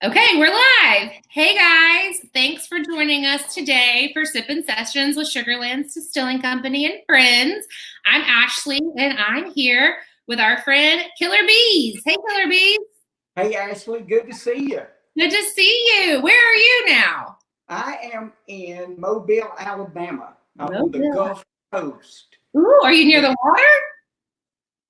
Okay, we're live. Hey guys, thanks for joining us today for Sippin' Sessions with Sugarlands Distilling Company and friends. I'm Ashley and I'm here with our friend Killer Beaz. Hey Killer Beaz. Hey Ashley, good to see you. Good to see you. Where are you now? I am in Mobile, Alabama. I'm on the Mobile. Gulf Coast. Ooh, are you near the water?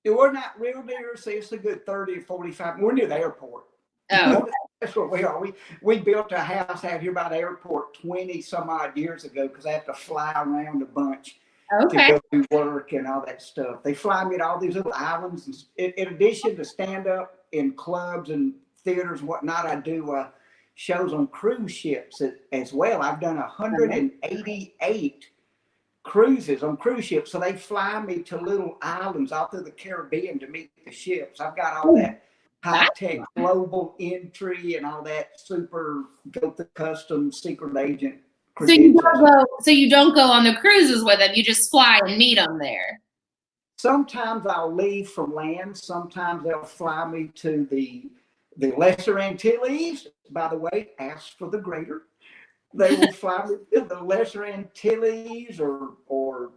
We're not real near, so it's a good 30 or 45. We're near the airport. Oh. That's what we are. We built a house out here by the airport 20 some odd years ago because I have to fly around a bunch to Okay. go do work and all that stuff. They fly me to all these little islands. And in addition to stand up in clubs and theaters and whatnot, I do shows on cruise ships as well. I've done 188 cruises on cruise ships. So they fly me to little islands out through the Caribbean to meet the ships. I've got all that high-tech global entry and all that super go to customs secret agent credentials. So you don't go on the cruises with them. You just fly and meet them there. Sometimes I'll leave from land. Sometimes they'll fly me to the Lesser Antilles. By the way, ask for the greater. They will fly me to the Lesser Antilles or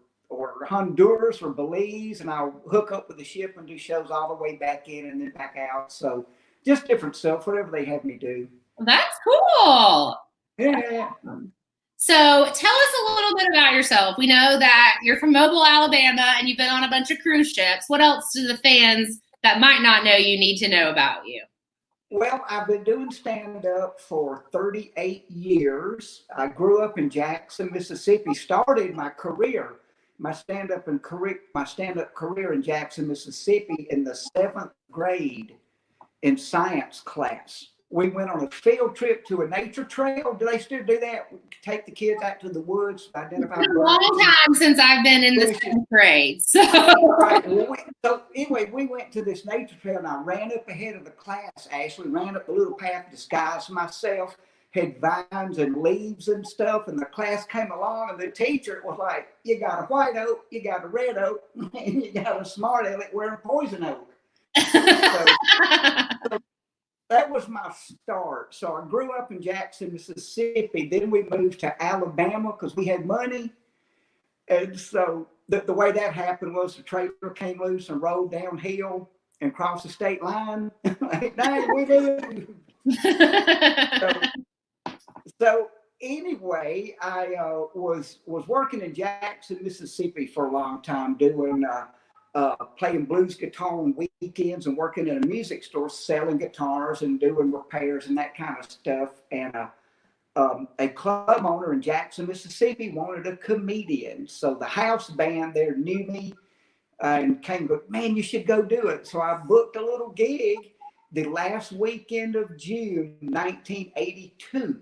Honduras or Belize, and I'll hook up with the ship and do shows all the way back in and then back out. So just different stuff, whatever they have me do. That's cool. Yeah. So tell us a little bit about yourself. We know that you're from Mobile, Alabama, and you've been on a bunch of cruise ships. What else do the fans that might not know you need to know about you? Well, I've been doing stand-up for 38 years. I grew up in Jackson, Mississippi, started my stand-up career in Jackson, Mississippi in the 7th grade in science class. We went on a field trip to a nature trail. Do they still do that? Take the kids out to the woods, identify. It's been a long time since I've been in the 7th grade. So. Right. So anyway, we went to this nature trail, and I ran up ahead of the class. Ashley ran up a little path disguised myself, had vines and leaves and stuff, and the class came along, and the teacher was like, "You got a white oak, you got a red oak, and you got a smart aleck wearing poison oak." So that was my start. So I grew up in Jackson, Mississippi. Then we moved to Alabama because we had money. And so the way that happened was the trailer came loose and rolled downhill and crossed the state line. Dang, we do. So anyway, I was working in Jackson, Mississippi for a long time, doing playing blues guitar on weekends and working in a music store, selling guitars and doing repairs and that kind of stuff. And a club owner in Jackson, Mississippi wanted a comedian. So the house band there knew me and came, man, you should go do it. So I booked a little gig the last weekend of June, 1982.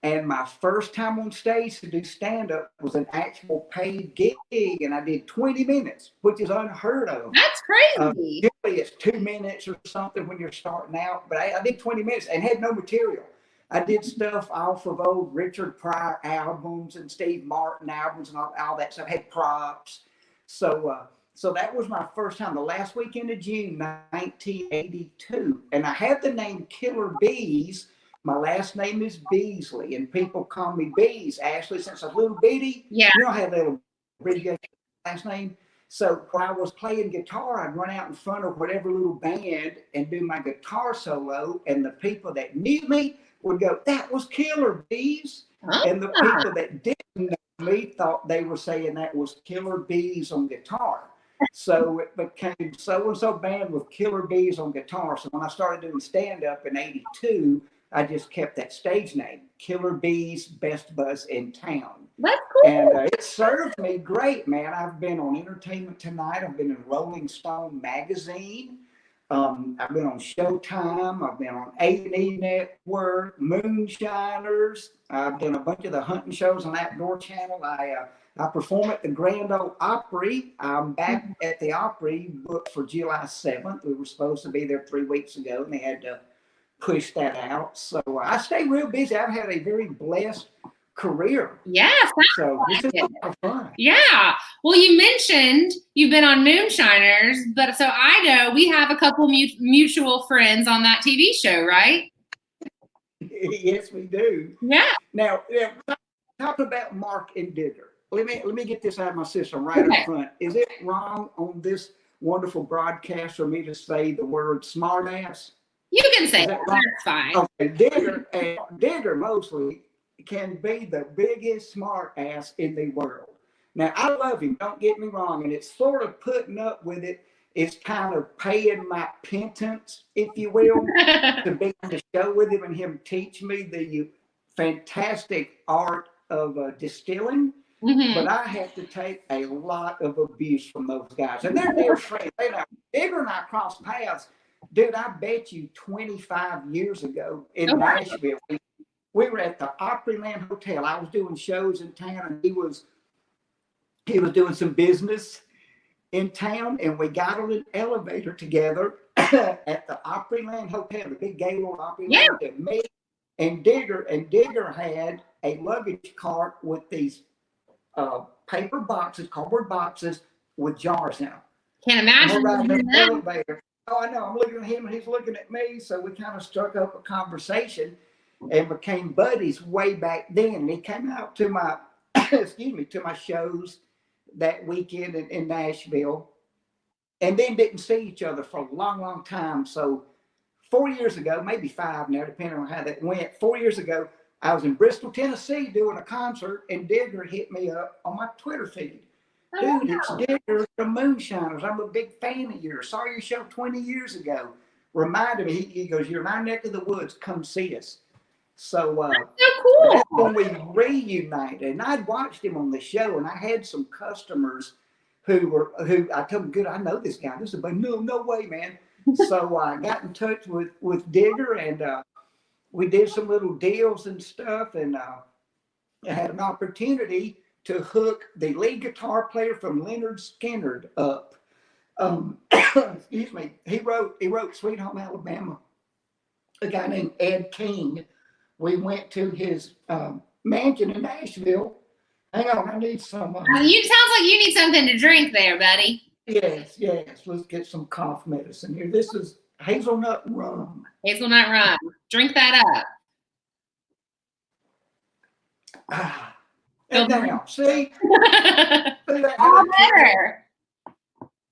And my first time on stage to do stand-up was an actual paid gig, and I did 20 minutes, which is unheard of. That's crazy. Usually it's 2 minutes or something when you're starting out, but I did 20 minutes and had no material. I did stuff off of old Richard Pryor albums and Steve Martin albums and all that stuff. I had props. So that was my first time, the last weekend of June, 1982. And I had the name Killer Beaz. My last name is Beasley, and people call me Beaz, Ashley, since I was a little bitty. Yeah. You don't have that abbreviation last name. So when I was playing guitar, I'd run out in front of whatever little band and do my guitar solo, and the people that knew me would go, "That was Killer Beaz." And the people that didn't know me thought they were saying that was Killer Beaz on guitar. So it became so-and-so band with Killer Beaz on guitar. So when I started doing stand-up in 82, I just kept that stage name, Killer Beaz, Best Buzz in Town. That's cool. And it served me great, man. I've been on Entertainment Tonight. I've been in Rolling Stone magazine. I've been on Showtime. I've been on A&E Network, Moonshiners. I've done a bunch of the hunting shows on Outdoor Channel. I perform at the Grand Ole Opry. I'm back at the Opry, booked for July 7th. We were supposed to be there 3 weeks ago, and they had to push that out. So I stay real busy. I've had a very blessed career. Yeah. So this is a lot of fun. Yeah. Well, you mentioned you've been on Moonshiners, but so I know we have a couple mutual friends on that TV show, right? Yes, we do. Yeah. Now, talk about Mark and Digger. Let me get this out of my system right Okay. up front. Is it wrong on this wonderful broadcast for me to say the word smartass? You can say Is that. that wrong? That's fine. Okay, Digger mostly can be the biggest smartass in the world. Now, I love him, don't get me wrong, and it's sort of putting up with it. It's kind of paying my penance, if you will, to be on the show with him and him teach me the fantastic art of distilling. Mm-hmm. But I have to take a lot of abuse from those guys. And they're dear friends. They know. Digger and I crossed paths. Dude, I bet you 25 years ago in Nashville, we were at the Opryland Hotel. I was doing shows in town, and he was doing some business in town, and we got on an elevator together at the Opryland Hotel, the big Gaylord Opryland. Yeah. And me and Digger had a luggage cart with these paper boxes, cardboard boxes with jars in them. Can't imagine. We're riding the elevator. Oh, I know. I'm looking at him and he's looking at me. So we kind of struck up a conversation and became buddies way back then. And he came out to my, to my shows that weekend in Nashville, and then didn't see each other for a long, long time. So 4 years ago, maybe 5 now, depending on how that went. 4 years ago, I was in Bristol, Tennessee doing a concert, and Digger hit me up on my Twitter feed. Dude, it's Digger from Moonshiners. I'm a big fan of yours. Saw your show 20 years ago. Reminded me, he goes, you're in my neck of the woods. Come see us. So, so cool. That's when we reunited. And I'd watched him on the show, and I had some customers who I told them, good, I know this guy. This is, but no way, man. So I got in touch with Digger, and we did some little deals and stuff, and I had an opportunity to hook the lead guitar player from Leonard Skinner up. Excuse me. He wrote Sweet Home Alabama. A guy named Ed King. We went to his mansion in Nashville. Hang on, I need some. You sounds like you need something to drink there, buddy. Yes. Let's get some cough medicine here. This is hazelnut rum. Hazelnut rum. Drink that up. And now, see? All better.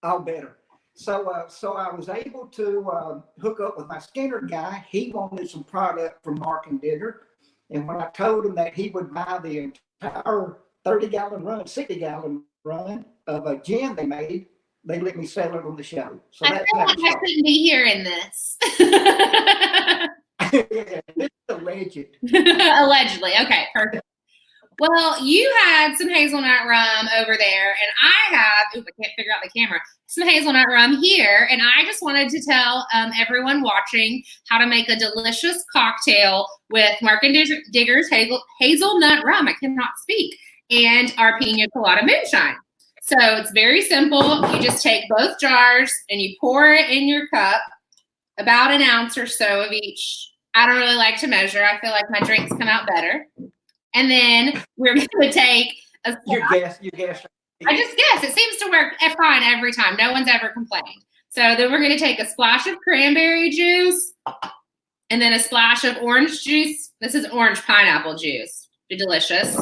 All better. So I was able to hook up with my Skinner guy. He wanted some product from Mark and Digger. And when I told him that he would buy the entire 30-gallon run, 60-gallon run of a gin they made, they let me sell it on the show. So I feel like I couldn't be hearing this. Yeah, this is alleged. Allegedly. Okay, perfect. Well, you had some hazelnut rum over there, and I have, I can't figure out the camera, some hazelnut rum here, and I just wanted to tell everyone watching how to make a delicious cocktail with Mark and Digger's hazelnut rum, I cannot speak, and our pina colada moonshine. So it's very simple. You just take both jars and you pour it in your cup, about an ounce or so of each. I don't really like to measure. I feel like my drinks come out better. And then we're going to take a You guess. I just guess. It seems to work fine every time. No one's ever complained. So then we're going to take a splash of cranberry juice and then a splash of orange juice. This is orange pineapple juice. Be delicious.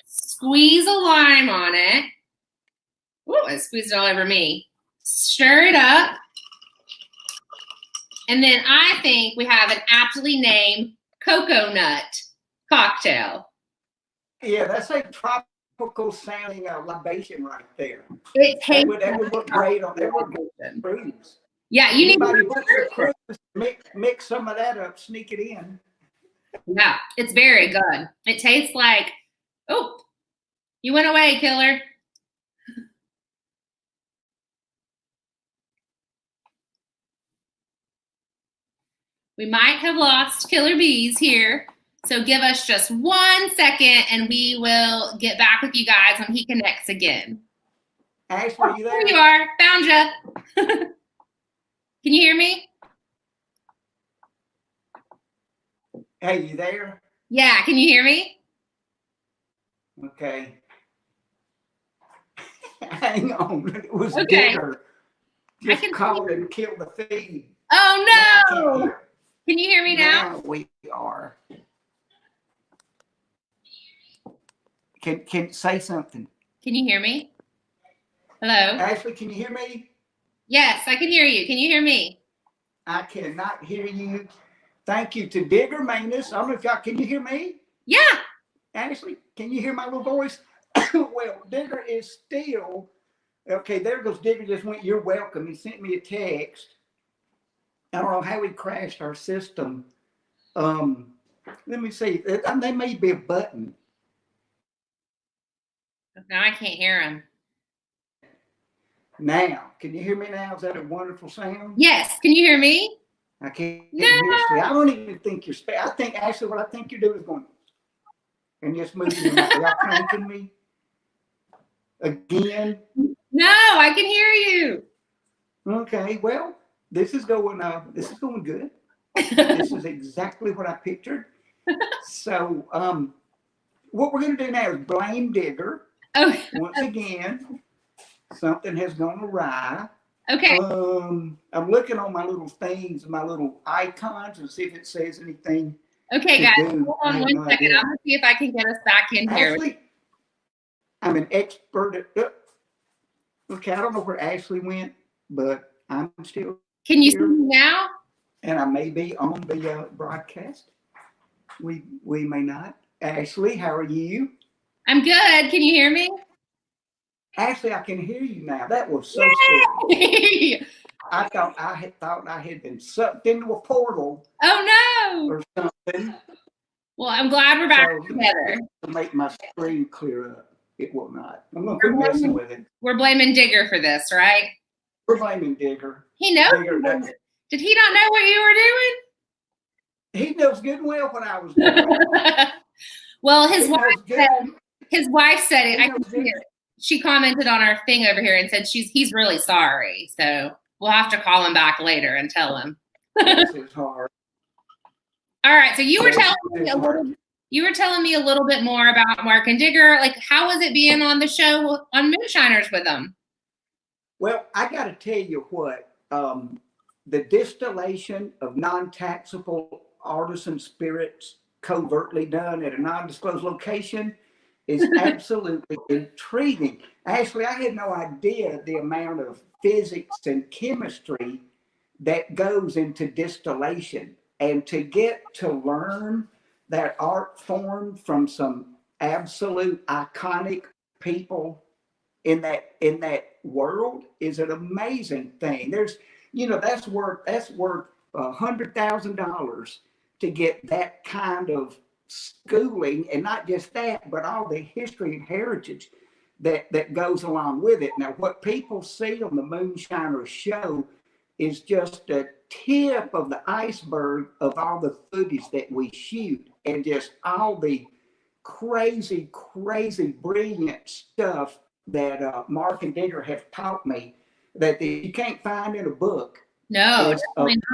Squeeze a lime on it. Ooh, I squeezed it all over me. Stir it up. And then I think we have an aptly named cocoa nut cocktail. Yeah, that's a tropical sounding libation right there. It tastes that would look great on every cruise. Yeah, you need to mix some of that up, sneak it in. Yeah, it's very good. It tastes like, oh, you went away, killer. We might have lost Killer Beaz here. So give us just 1 second and we will get back with you guys when he connects again. Ashley, you there? There you are. Found you. Can you hear me? Hey, you there? Yeah, can you hear me? Okay. Hang on. It was Okay. Digger. Just called and killed the feed. Oh, no. Can you hear me now? We are. Can say something. Can you hear me? Hello? Ashley, can you hear me? Yes, I can hear you. Can you hear me? I cannot hear you. Thank you to Digger Manus. I don't know if y'all, can you hear me? Yeah. Ashley, can you hear my little voice? Well, Digger is still, okay, there goes Digger just went, you're welcome. He sent me a text. I don't know how he crashed our system. Let me see. There may be a button. Now I can't hear him. Now, can you hear me now? Is that a wonderful sound? Yes. Can you hear me? I can't No. hear. I don't even think you're. I think actually what I think you're doing is going and just moving your mouth. Y'all cranking me again? No, I can hear you. Okay. Well, this is going. This is going good. This is exactly what I pictured. So, what we're going to do now is blame Digger. Oh. Once again, something has gone awry. Okay. I'm looking on my little things, my little icons, and see if it says anything. Okay, guys, hold on one second. Idea. I'm gonna see if I can get us back in here. Ashley, I'm an expert at. Okay, I don't know where Ashley went, but I'm still. Can you see me now? And I may be on the broadcast. We may not. Ashley, how are you? I'm good. Can you hear me? Ashley, I can hear you now. That was so scary. I thought I had been sucked into a portal. Oh no! Or something. Well, I'm glad we're back together. To make my screen clear up, it will not. I'm gonna quit messing with it. We're blaming Digger for this, right? We're blaming Digger. He knows. Digger, did he not know what you were doing? He knows good and well what I was doing. Well, his wife said it. I can see it. She commented on our thing over here and said he's really sorry. So we'll have to call him back later and tell him. This is hard. All right. So you were telling me a little bit more about Mark and Digger. Like, how was it being on the show on Moonshiners with them? Well, I got to tell you what, the distillation of non-taxable artisan spirits covertly done at a non-disclosed location is absolutely intriguing. Actually, I had no idea the amount of physics and chemistry that goes into distillation. And to get to learn that art form from some absolute iconic people in that world is an amazing thing. There's, that's worth $100,000 to get that kind of schooling, and not just that, but all the history and heritage that goes along with it. Now, what people see on the Moonshiners show is just a tip of the iceberg of all the footage that we shoot, and just all the crazy, brilliant stuff that Mark and Digger have taught me that you can't find in a book. No, it's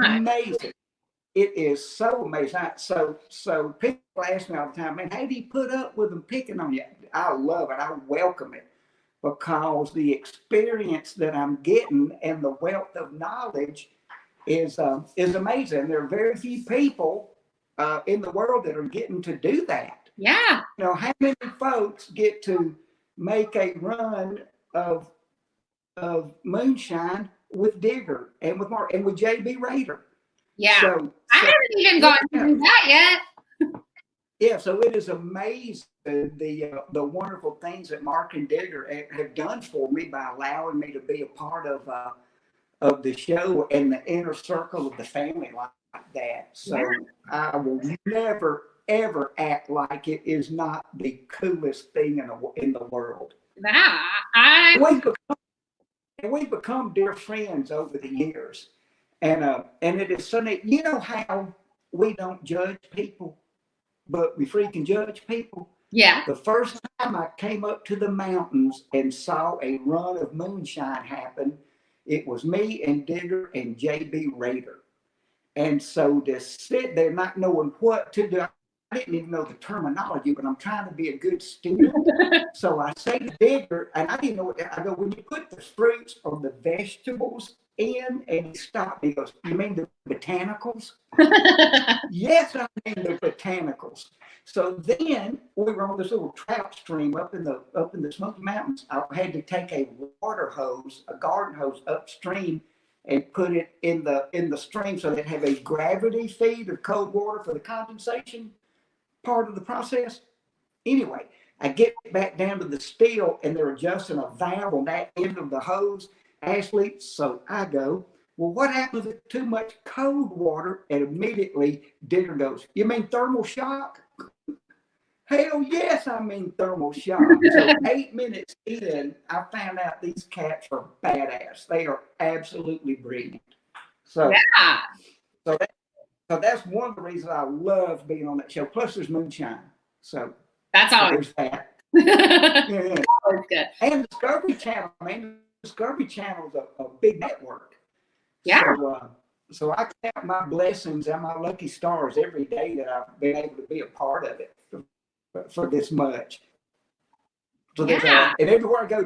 amazing. It is so amazing. So people ask me all the time, man, how do you put up with them picking on you? I love it. I welcome it because the experience that I'm getting and the wealth of knowledge is amazing. There are very few people in the world that are getting to do that. Yeah. How many folks get to make a run of moonshine with Digger and with Mark and with JB Raider? Yeah. So I haven't even gotten to do that yet. Yeah, so it is amazing the wonderful things that Mark and Digger have done for me by allowing me to be a part of the show and the inner circle of the family like that. So yeah. I will never ever act like it is not the coolest thing in the world. We've become dear friends over the years. And it is so neat. You know how we don't judge people, but we freaking judge people? Yeah. The first time I came up to the mountains and saw a run of moonshine happen, it was me and Digger and JB Raider. And so to sit there not knowing what to do, I didn't even know the terminology, but I'm trying to be a good student. So I say to Digger, and I didn't know what I go, when you put the fruits or the vegetables in and he stopped me. He goes, "You mean the botanicals?" Yes, I mean the botanicals. So then we were on this little trout stream up in the Smoky Mountains. I had to take a water hose, a garden hose upstream, and put it in the stream so that have a gravity feed of cold water for the condensation part of the process. Anyway, I get back down to the still and they're adjusting a valve on that end of the hose, Ashley. So I go, "Well, what happens with too much cold water?" And immediately Digger goes, "You mean thermal shock?" Hell yes, I mean thermal shock. So 8 minutes in, I found out these cats are badass. They are absolutely brilliant. So, Yeah. so, that, so that's one of the reasons I love being on that show. Plus, there's moonshine. So That's always there's that. Yeah. always good. And Discovery Channel, man. Discovery Channel is a big network. Yeah. So I count my blessings and my lucky stars every day that I've been able to be a part of it for this much. So Yeah. and everywhere I go, I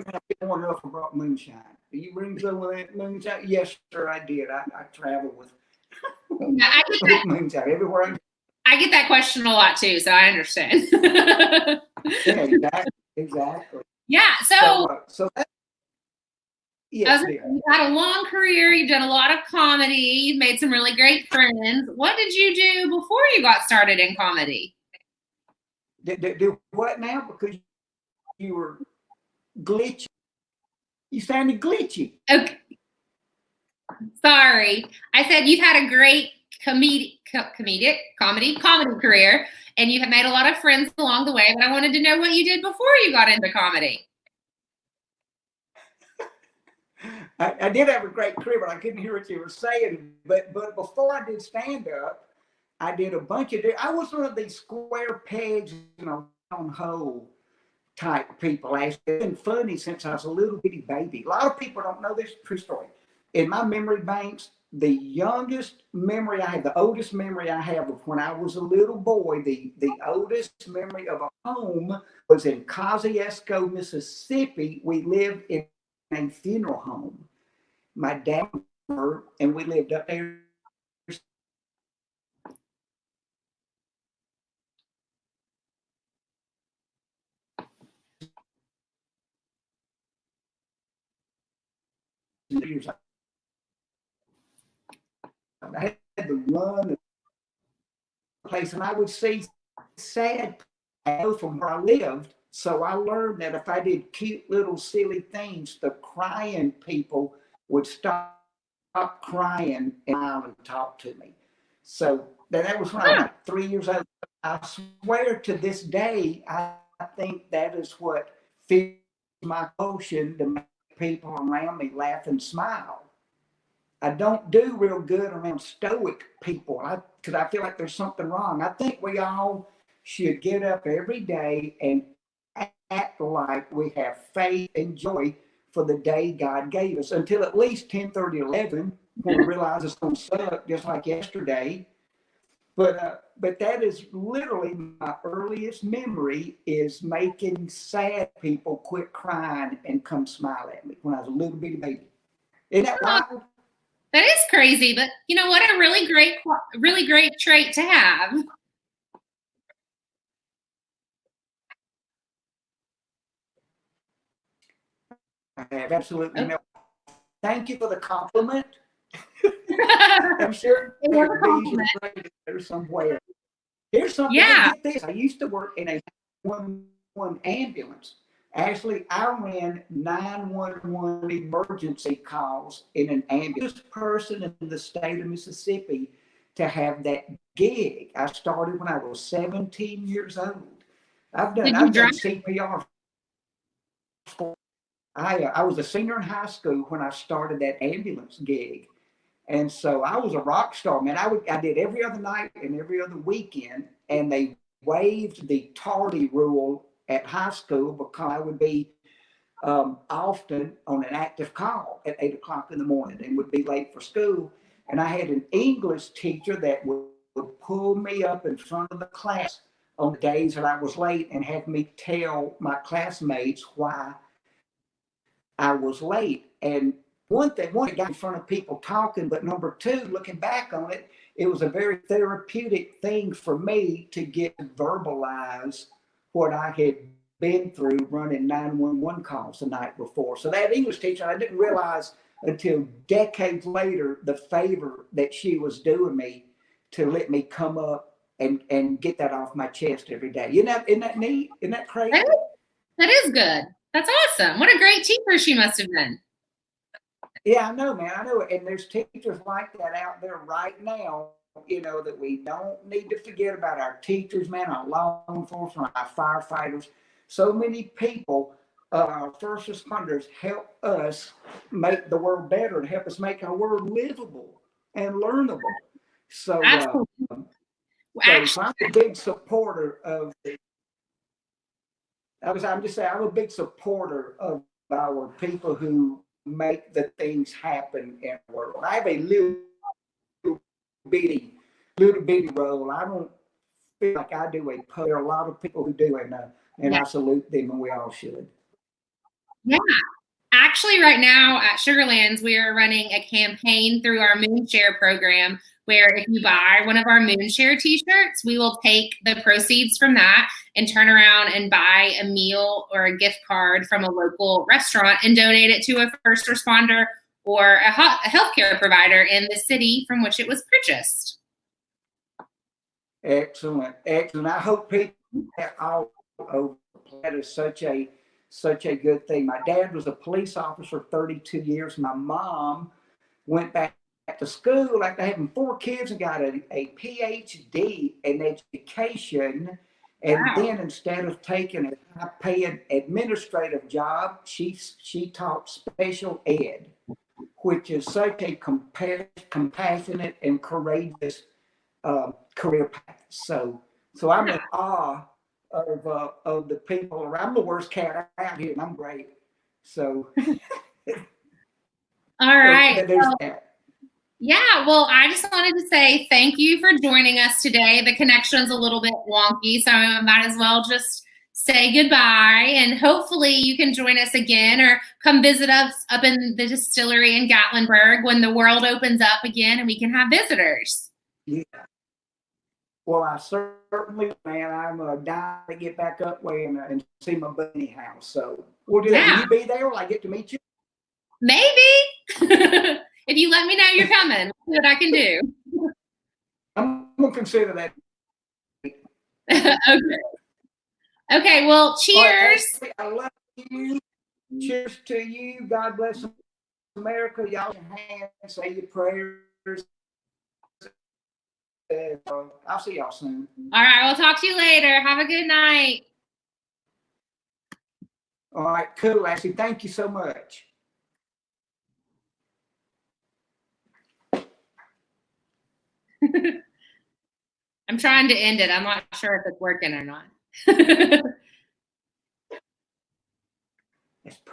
want to know if I brought moonshine. Do you bring some of that moonshine? Yes, sir, I did. I travel with, Yeah, with moonshine everywhere I go. I get that question a lot too, so I understand. Yeah, exactly. Yeah. So that, yes, You've had a long career. You've done a lot of comedy. You've made some really great friends. What did you do before you got started in comedy? Do what now? Because you were glitchy. You sounded glitchy. Okay. Sorry. I said you've had a great comedy career, and you have made a lot of friends along the way, but I wanted to know what you did before you got into comedy. I did have a great career, but I couldn't hear what you were saying. But before I did stand up, I did a bunch of. I was one of these square pegs in a round hole type people. It's been funny since I was a little bitty baby. A lot of people don't know this true story. In my memory banks, the youngest memory I have, the oldest memory I have of when I was a little boy, the oldest memory of a home was in Kosciuszko, Mississippi. We lived in a funeral home. My dad and we lived up there. I had to run the place, and I would see sad people from where I lived. So I learned that if I did cute little silly things, the crying people would stop crying and talk to me. So that was when I was like 3 years old. I swear to this day, I think that is what feeds my emotion to make people around me laugh and smile. I don't do real good around stoic people because I feel like there's something wrong. I think we all should get up every day and act like we have faith and joy for the day God gave us until at least 10:30, 11, when we realize it's going to suck just like yesterday. But that is literally my earliest memory, is making sad people quit crying and come smile at me when I was a little bitty baby. Isn't that wild? That is crazy, but you know what? A really great trait to have. I have absolutely no. Thank you for the compliment. I'm sure there's somewhere. Here's something. Yeah. Get this. I used to work in a 911 ambulance. Actually, I ran 911 emergency calls in an ambulance. First person in the state of Mississippi to have that gig. I started when I was 17 years old. I've done CPR. I was a senior in high school when I started that ambulance gig. And so I was a rock star, man. I did every other night and every other weekend, and they waived the tardy rule at high school because I would be often on an active call at 8 o'clock in the morning and would be late for school. And I had an English teacher that would pull me up in front of the class on the days that I was late and have me tell my classmates why I was late. And one thing, one, it got in front of people talking, but number two, looking back on it, it was a very therapeutic thing for me to get to verbalize what I had been through running 911 calls the night before. So that English teacher, I didn't realize until decades later the favor that she was doing me to let me come up and get that off my chest every day. Isn't that neat? Isn't that crazy? That is good. That's awesome. What a great teacher she must have been. Yeah, I know, man. I know. And there's teachers like that out there right now, that we don't need to forget about our teachers, man, our law enforcement, our firefighters. So many people, our first responders, help us make the world better and help us make our world livable and learnable. So, Absolutely. so I'm a big supporter of I'm just saying, I'm a big supporter of our people who make the things happen in the world. I have a bitty, little bitty role. I don't feel like I do there are a lot of people who do, and I salute them, and we all should. Yeah. Actually, right now at Sugarlands, we are running a campaign through our Moonshare program where if you buy one of our Moonshare t-shirts, we will take the proceeds from that and turn around and buy a meal or a gift card from a local restaurant and donate it to a first responder or a healthcare provider in the city from which it was purchased. Excellent. Excellent. I hope people all over that is such a good thing. My dad was a police officer 32 years. My mom went back to school after having 4 kids and got a PhD in education. And then instead of taking a high-paying administrative job, she taught special ed, which is such a compassionate and courageous career path. So I'm in awe of the people around. I'm the worst cat out here, and I'm great. So, all right. There's that. Yeah, well, I just wanted to say thank you for joining us today. The connection's a little bit wonky, so I might as well just say goodbye, and hopefully you can join us again or come visit us up in the distillery in Gatlinburg when the world opens up again and we can have visitors. Yeah. Well, I certainly, man, I'm dying to get back up way and see my bunny house. So we'll do that. Will you be there? Will I get to meet you? Maybe. If you let me know you're coming, see what I can do. I'm going to consider that. Okay. Okay, well, cheers. Right, I love you. Cheers to you. God bless America. Y'all can hands, say your prayers. I'll see y'all soon. All right, we'll talk to you later. Have a good night. All right, cool, Ashley. Thank you so much. I'm trying to end it. I'm not sure if it's working or not. It's perfect.